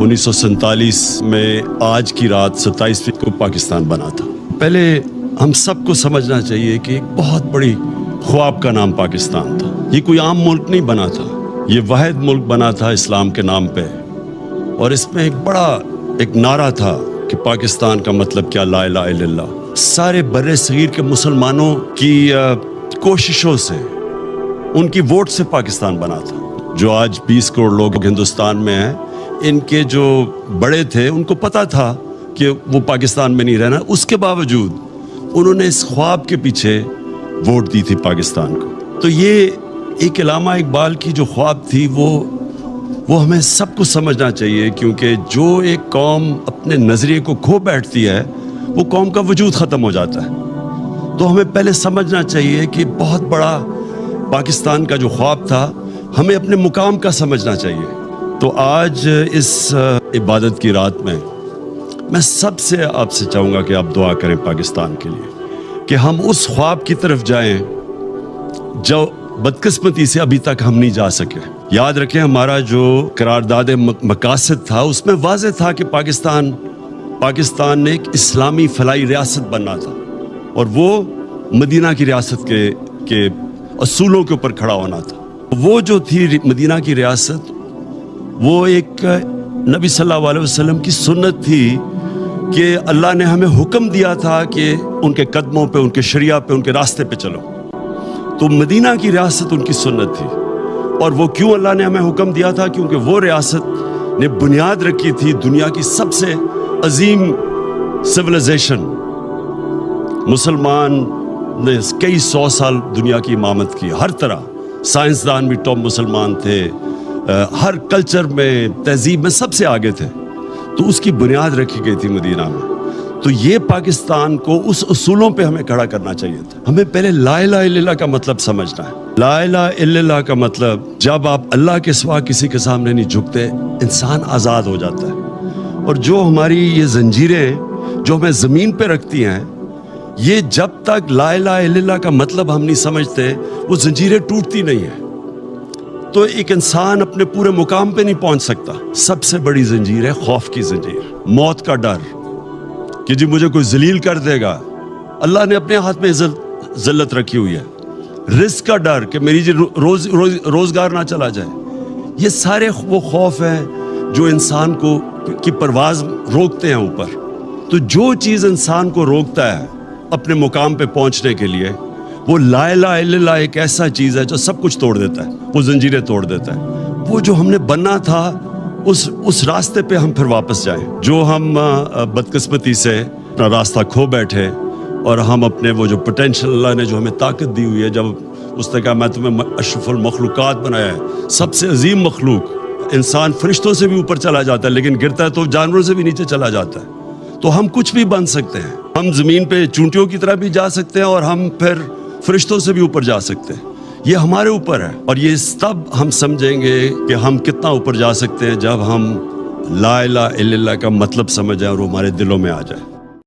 1947 میں آج کی رات 27 کو پاکستان بنا تھا۔ پہلے ہم سب کو سمجھنا چاہیے کہ ایک بہت بڑی خواب کا نام پاکستان تھا۔ یہ کوئی عام ملک نہیں بنا تھا، یہ واحد ملک بنا تھا اسلام کے نام پہ، اور اس میں ایک نعرہ تھا کہ پاکستان کا مطلب کیا، لا الہ الا اللہ۔ سارے بر صغیر کے مسلمانوں کی کوششوں سے، ان کی ووٹ سے پاکستان بنا تھا۔ جو آج 20 کروڑ لوگ ہندوستان میں ہیں، ان کے جو بڑے تھے ان کو پتا تھا کہ وہ پاکستان میں نہیں رہنا، اس کے باوجود انہوں نے اس خواب کے پیچھے ووٹ دی تھی پاکستان کو۔ تو یہ ایک علامہ اقبال کی جو خواب تھی وہ ہمیں سب کو سمجھنا چاہیے، کیونکہ جو ایک قوم اپنے نظریے کو کھو بیٹھتی ہے وہ قوم کا وجود ختم ہو جاتا ہے۔ تو ہمیں پہلے سمجھنا چاہیے کہ بہت بڑا پاکستان کا جو خواب تھا ہمیں اپنے مقام کا سمجھنا چاہیے۔ تو آج اس عبادت کی رات میں سب سے آپ سے چاہوں گا کہ آپ دعا کریں پاکستان کے لیے، کہ ہم اس خواب کی طرف جائیں جو بدقسمتی سے ابھی تک ہم نہیں جا سکے۔ یاد رکھیں، ہمارا جو قرارداد مقاصد تھا اس میں واضح تھا کہ پاکستان نے ایک اسلامی فلاحی ریاست بننا تھا، اور وہ مدینہ کی ریاست کے اصولوں کے اوپر کھڑا ہونا تھا۔ وہ جو تھی مدینہ کی ریاست، وہ ایک نبی صلی اللہ علیہ وسلم کی سنت تھی کہ اللہ نے ہمیں حکم دیا تھا کہ ان کے قدموں پہ، ان کے شریعہ پہ، ان کے راستے پہ چلو۔ تو مدینہ کی ریاست ان کی سنت تھی، اور وہ کیوں اللہ نے ہمیں حکم دیا تھا؟ کیونکہ وہ ریاست نے بنیاد رکھی تھی دنیا کی سب سے عظیم سویلائزیشن۔ مسلمان نے کئی 100 سال دنیا کی امامت کی، ہر طرح سائنسدان بھی ٹاپ مسلمان تھے، ہر کلچر میں، تہذیب میں سب سے آگے تھے۔ تو اس کی بنیاد رکھی گئی تھی مدینہ میں۔ تو یہ پاکستان کو اس اصولوں پہ ہمیں کھڑا کرنا چاہیے تھا۔ ہمیں پہلے لا الہ الا اللہ کا مطلب سمجھنا ہے۔ لا الہ الا اللہ کا مطلب، جب آپ اللہ کے سوا کسی کے سامنے نہیں جھکتے، انسان آزاد ہو جاتا ہے۔ اور جو ہماری یہ زنجیریں جو ہمیں زمین پہ رکھتی ہیں، یہ جب تک لا الہ الا اللہ کا مطلب ہم نہیں سمجھتے، وہ زنجیریں ٹوٹتی نہیں ہیں۔ تو ایک انسان اپنے پورے مقام پہ نہیں پہنچ سکتا۔ سب سے بڑی زنجیر ہے خوف کی زنجیر، موت کا ڈر کہ جی مجھے کوئی ذلیل کر دے گا۔ اللہ نے اپنے ہاتھ میں ذلت رکھی ہوئی ہے۔ رزق کا ڈر کہ میری روزگار نہ چلا جائے۔ یہ سارے وہ خوف ہیں جو انسان کی پرواز روکتے ہیں اوپر۔ تو جو چیز انسان کو روکتا ہے اپنے مقام پہ پہنچنے کے لیے، وہ لا الہ الا اللہ ایک ایسا چیز ہے جو سب کچھ توڑ دیتا ہے، وہ زنجیریں توڑ دیتا ہے۔ وہ جو ہم نے بننا تھا، اس راستے پہ ہم پھر واپس جائیں۔ جو ہم بدقسمتی سے اپنا راستہ کھو بیٹھے، اور ہم اپنے وہ جو پوٹینشل اللہ نے جو ہمیں طاقت دی ہوئی ہے، جب اس نے کہا میں تمہیں اشرف المخلوقات بنایا ہے، سب سے عظیم مخلوق، انسان فرشتوں سے بھی اوپر چلا جاتا ہے لیکن گرتا ہے تو جانوروں سے بھی نیچے چلا جاتا ہے۔ تو ہم کچھ بھی بن سکتے ہیں، ہم زمین پہ چونٹیوں کی طرح بھی جا سکتے ہیں، اور ہم پھر فرشتوں سے بھی اوپر جا سکتے ہیں۔ یہ ہمارے اوپر ہے، اور یہ تب ہم سمجھیں گے کہ ہم کتنا اوپر جا سکتے ہیں جب ہم لا الہ الا اللہ کا مطلب سمجھ جائیں اور وہ ہمارے دلوں میں آ جائے۔